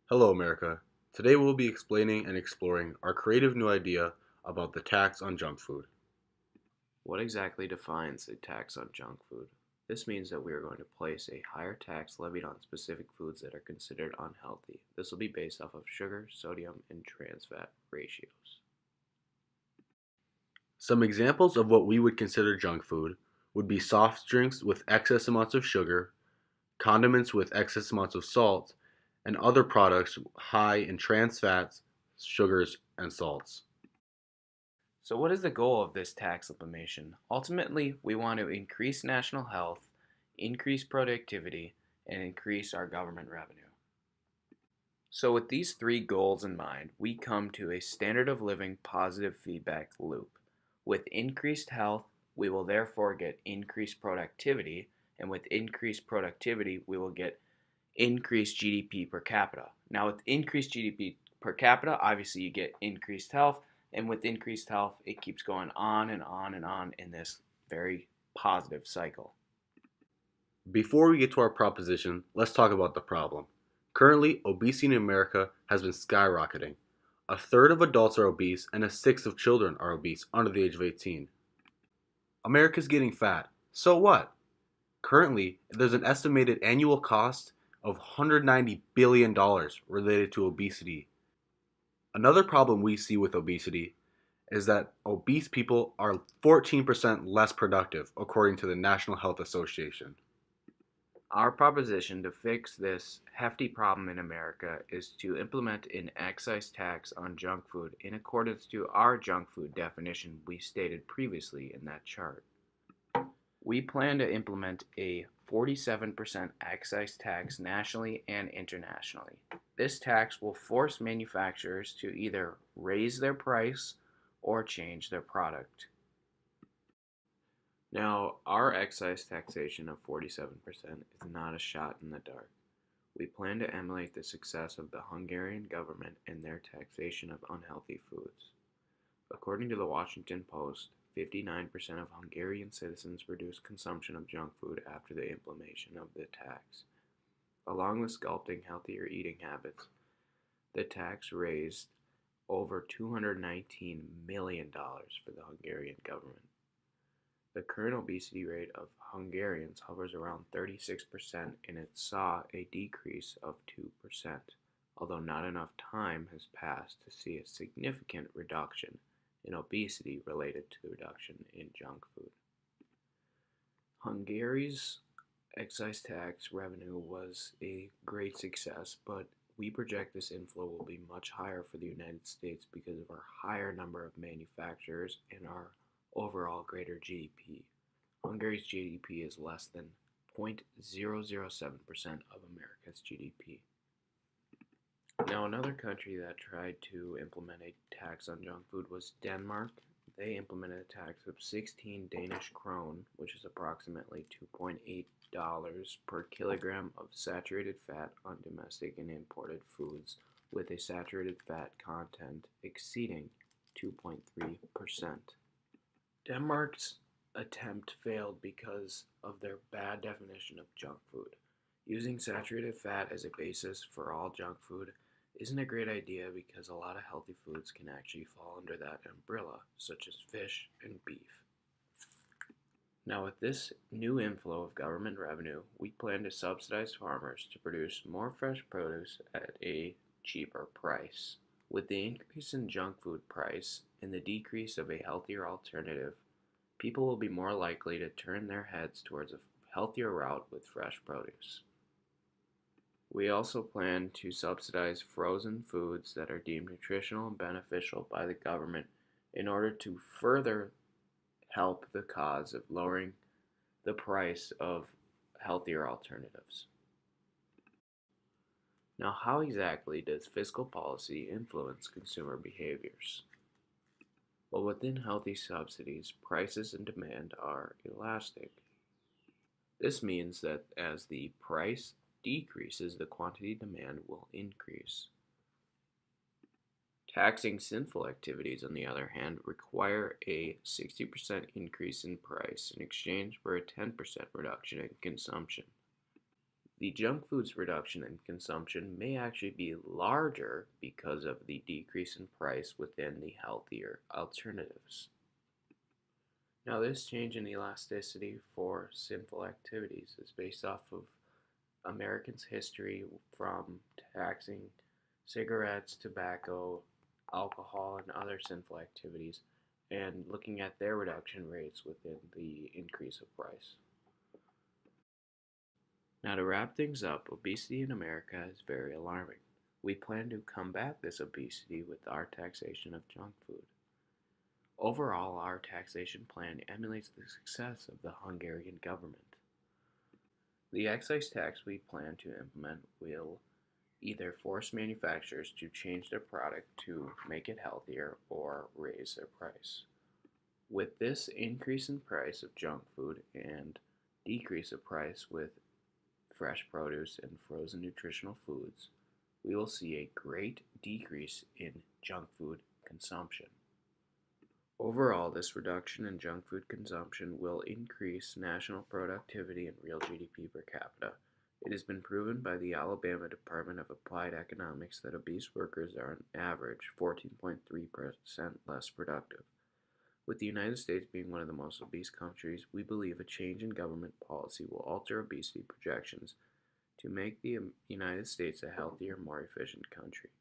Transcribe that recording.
Hello, America. Today we'll be explaining and exploring our creative new idea about the tax on junk food. What exactly defines a tax on junk food? This means that we are going to place a higher tax levied on specific foods that are considered unhealthy. This will be based off of sugar, sodium, and trans fat ratios. Some examples of what we would consider junk food would be soft drinks with excess amounts of sugar, condiments with excess amounts of salt, and other products high in trans fats, sugars, and salts. So, what is the goal of this tax implementation? Ultimately, we want to increase national health, increase productivity, and increase our government revenue. So, with these three goals in mind, we come to a standard of living positive feedback loop. With increased health, we will therefore get increased productivity, and with increased productivity, we will get increased GDP per capita. Now, with increased GDP per capita, obviously you get increased health, and with increased health, it keeps going on and on and on in this very positive cycle. Before we get to our proposition, let's talk about the problem. Currently, obesity in America has been skyrocketing. A third of adults are obese, and a sixth of children are obese under the age of 18. America's getting fat. So what? Currently, there's an estimated annual cost of $190 billion related to obesity. Another problem we see with obesity is that obese people are 14% less productive, according to the National Health Association. Our proposition to fix this hefty problem in America is to implement an excise tax on junk food in accordance to our junk food definition we stated previously in that chart. We plan to implement a 47% excise tax nationally and internationally. This tax will force manufacturers to either raise their price or change their product. Now, our excise taxation of 47% is not a shot in the dark. We plan to emulate the success of the Hungarian government in their taxation of unhealthy foods. According to the Washington Post, 59% of Hungarian citizens reduced consumption of junk food after the implementation of the tax. Along with sculpting healthier eating habits, the tax raised over $219 million for the Hungarian government. The current obesity rate of Hungarians hovers around 36%, and it saw a decrease of 2%, although not enough time has passed to see a significant reduction in obesity related to the reduction in junk food. Hungary's excise tax revenue was a great success, but we project this inflow will be much higher for the United States because of our higher number of manufacturers and our overall greater GDP. Hungary's GDP is less than 0.007% of America's GDP. Now, another country that tried to implement a tax on junk food was Denmark. They implemented a tax of 16 Danish krone, which is approximately $2.8 per kilogram of saturated fat on domestic and imported foods, with a saturated fat content exceeding 2.3%. Denmark's attempt failed because of their bad definition of junk food. Using saturated fat as a basis for all junk food isn't a great idea because a lot of healthy foods can actually fall under that umbrella, such as fish and beef. Now, with this new inflow of government revenue, we plan to subsidize farmers to produce more fresh produce at a cheaper price. With the increase in junk food price and the decrease of a healthier alternative, people will be more likely to turn their heads towards a healthier route with fresh produce. We also plan to subsidize frozen foods that are deemed nutritional and beneficial by the government in order to further help the cause of lowering the price of healthier alternatives. Now, how exactly does fiscal policy influence consumer behaviors? Well, within healthy subsidies, prices and demand are elastic. This means that as the price decreases, the quantity demand will increase. Taxing sinful activities, on the other hand, require a 60% increase in price in exchange for a 10% reduction in consumption. The junk food's reduction in consumption may actually be larger because of the decrease in price within the healthier alternatives. Now, this change in elasticity for sinful activities is based off of Americans' history from taxing cigarettes, tobacco, alcohol, and other sinful activities, and looking at their reduction rates within the increase of price. Now, to wrap things up, obesity in America is very alarming. We plan to combat this obesity with our taxation of junk food. Overall, our taxation plan emulates the success of the Hungarian government. The excise tax we plan to implement will either force manufacturers to change their product to make it healthier or raise their price. With this increase in price of junk food and decrease of price with fresh produce and frozen nutritional foods, we will see a great decrease in junk food consumption. Overall, this reduction in junk food consumption will increase national productivity and real GDP per capita. It has been proven by the Alabama Department of Applied Economics that obese workers are on average 14.3% less productive. With the United States being one of the most obese countries, we believe a change in government policy will alter obesity projections to make the United States a healthier, more efficient country.